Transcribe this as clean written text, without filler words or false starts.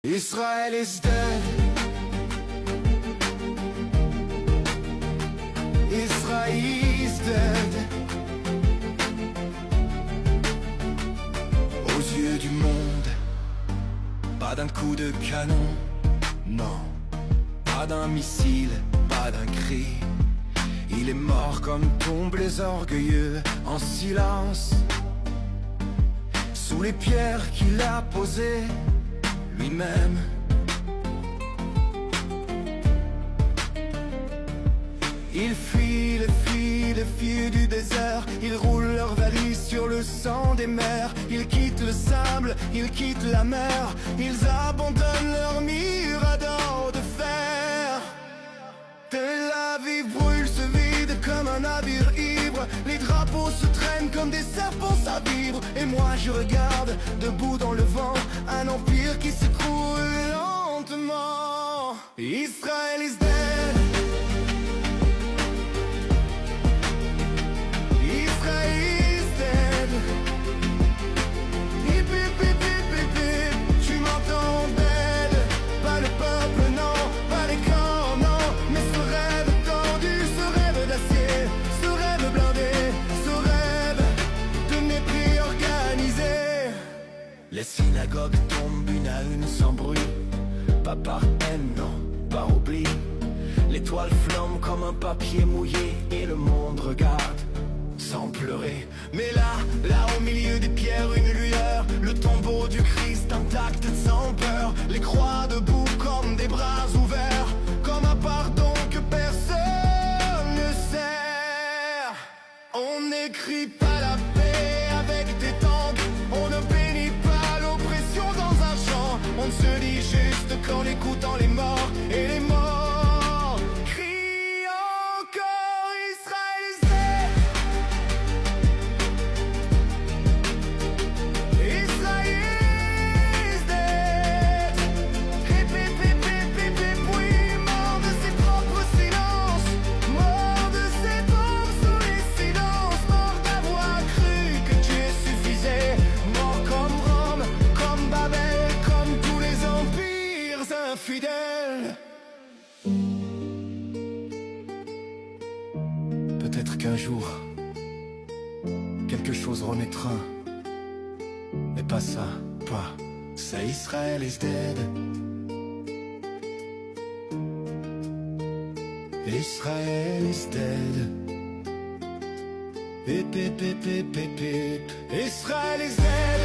Israel is dead. Israel is dead. Aux yeux du monde, pas d'un coup de canon, non, pas d'un missile, pas d'un cri. Il est mort comme tombent les orgueilleux en silence, sous les pierres qu'il a posées lui-même. Ils fuient les filles du désert. Ils roulent leurs valises sur le sang des mers. Ils quittent le sable, ils quittent la mer. Ils abandonnent leurs miradors de fer. Tel Aviv brûle, se vide comme un navire ivre. Les drapeaux se traînent comme des serpents à vivre. Et moi je regarde, debout dans le vent, un empire qui s'écroule lentement. Israel is dead. Israel is dead. Hip hip hip hip hip hip. Tu m'entends dead. Pas le peuple, non, pas les camps, non. Mais ce rêve tendu, ce rêve d'acier, ce rêve blindé, ce rêve de mépris organisé. Les synagogues tombent une à une sans bruit. Pas par haine, non, par oubli. L'étoile flambe comme un papier mouillé. Et le monde regarde sans pleurer. Mais là au milieu des pierres, une lueur. Le tombeau du Christ intact sans peur. Les croix debout comme des bras ouverts. Comme un pardon que personne ne sert. On n'écrit pas la paix avec des tanks. On ne bénit pas l'oppression dans un champ. On ne se dit juste qu'en écoutant les morts. Et les morts crient encore Israël is dead. Israël is dead. Hip hip hip hip hip hip. Oui, mort de ses propres silences. Mort de ses bombes sous les silences. Mort d'avoir cru que Dieu suffisait. Mort comme Rome, comme Babel, comme tous les empires infidèles. Peut-être qu'un jour quelque chose renaîtra. Mais pas ça, pas ça. Israel is dead. Israel is dead. Hip hip hip hip hip hip. Israel is dead.